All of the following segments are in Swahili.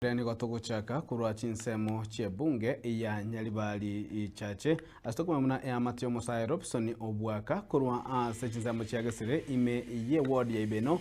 Reni gotogochaka kurwa chinsemo chie bunge ya Nyaribari chache asitokuma muna ya Matthew Musayi Robson Obwaka kurwa se chinsemo chia Gesire ime ye ward ya Ibeno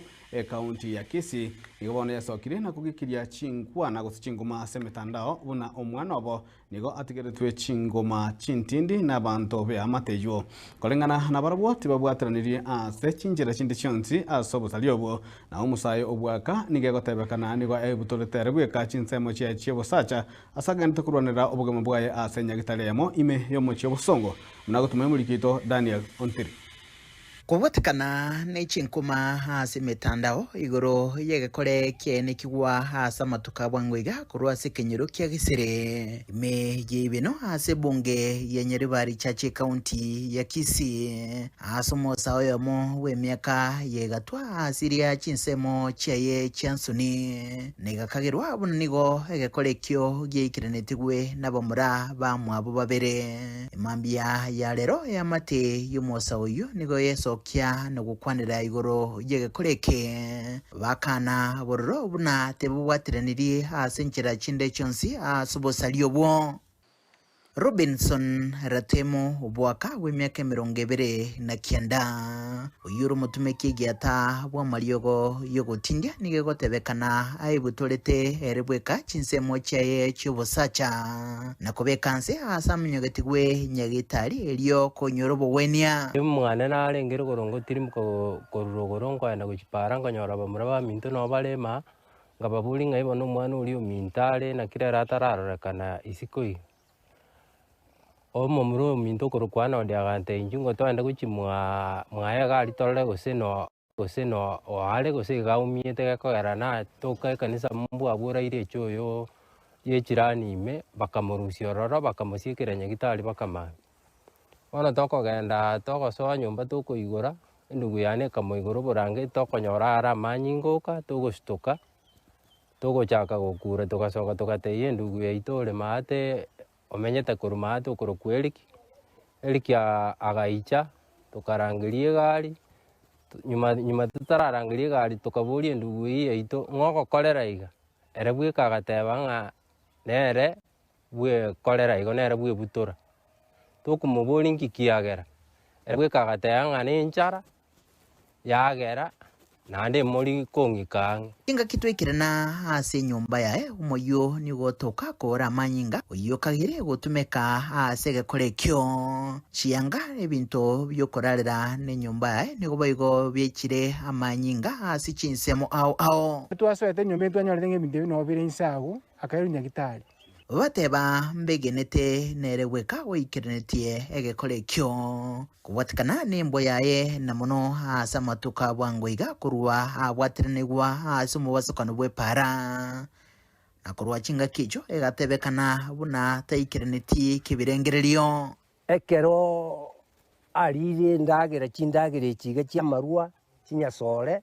county ya Kisii nigobone yasokire na kugikiria chinkwa na gusichingoma ase mitandao buna omwana obo nigo atigeretwe chingoma chintindi na bantu be amatejo kolengana na barabwo tibabwatiranirie ase chinjira chindi chionsi asobusali obo na Musayi Obwaka nigegotebekana nigo ebutoletere bweka chinsemo chia bosacha asagante kurwanira obugemo bwaye ase Nyagatare yamo ime yomochio bosongo munagotuma mulikito Daniel Ontiri kubatikana na chinkuma ase mitandao igoro yegekore kiene kigwa ase amatuka bwangwiga kurwa ase kenyero kia Gesire ime yibino ase bunge ya Nyaribari chache county ya Kisii ase Musayi yamo wemiaka yegatwa asiria chinsemo chiaye chansuni negakagirwa buna nigo egekore kyo geikirenetigwe nabamura bamwabo babere imambia ya lero ya mate y'Musayi uyu nigo yeso kia no gukwanira igoro yegekoreke bakana bororo buna tebubwatiraniri ase nchira chinde chonsi asubosali obwo Robinson Ratemo Obwaka w'emyaka 29 uyuru mutumeki giata bwa mariogo yogotindia nigegotebekana aibutolete erebweka chinsemo chaye chobosacha na kobekanse asamnyogetigwe Nyagatare elio konyorobo wenia mwana narengere gorongo tirim ko gorongo na guchipara ngonyora bamura ba minto no balema ngababuli ngaibo no mwana uri mintale na kira ratararokana isikoi omo muro minto korokwana ondiagante injungo twanda guchimwa mwaya gali tole goseno oale gose gaumiete gakogera na toka kanisa mbu abura ire choyo yechirani ime bakamurusia roro bakamusikira Nyagatare bakama ona tokogenda togosoa nyumba tukoigora ndugu yane kamoigoro borange tokonyora ara manyingoka tugoshtuka tugochaka gokura tugasoka tugateye ndugu yaitore mate omenyete kuruma tukurukweliki eliki agaicha tukarangirie gari nyuma tutararangirie gari tukaburie ndugu yaito ngoko kolera iga erebwe kagatebanga nere bwe kolera igo nere bwe butura tukumuburi nkikiagera erebwe kagatebanga ninchara yagera nande muri kongikang inga kitwikirana ase nyumba yae umoyo nigotoka kora manyinga uyo kagire gutumeka ase gekorekyo chianga ebinto byokorarira ne nyumba yae nigoboigo byekire amanyinga ase chinsemo ao twaswete nyumba twanyarenge ebinto no bire insago akairu Nyagatare bateba mbegenete nerebweka oikirenetie egekorekyo kubatikana nembo yaye na muno ase amatuka bwangwiga kurwa abwatiranigwa ase mubasokano bwepara na kurwa chinga kicho egatebekana buna taikirenetie kibirengererio ekero arire ndagera chindagere chiga chia marua chinyasore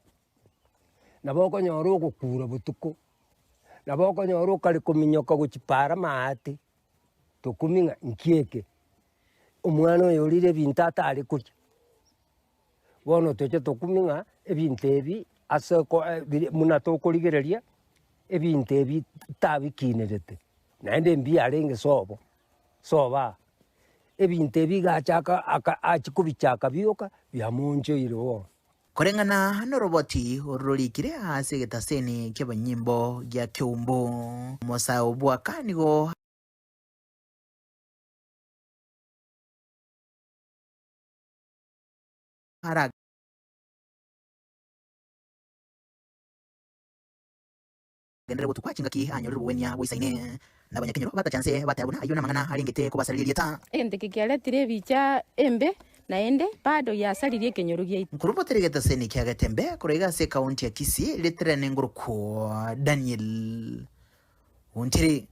naboko nyoro gukura butuko naboko nyoro kali kuminyoka guchipara maate tukuminga nkieke omwana yorire bintata ari kucha bono toche tukuminga ebintebi aseko muna tokorigereria ebintebi tabikinerete naende mbi arenge soba ebintebi gachaka achikubichaka bioka byamonjo iro korengana no roboti ororikire ase getaseni kyabanyimbo gya Kyumbu Musayi Obwaka nigo ara gendere gutukwa chingaki anyorero wenya wisaine nabanyakenyero batachanse batabona ayuna mangana aringete kubasaliria ta endekikialetire bicha embe naende bado yasalirie kenyoro gye kurubotere getaseni kya gatembe kurega se county ya Kisii letrene nguruko Daniel Ontiri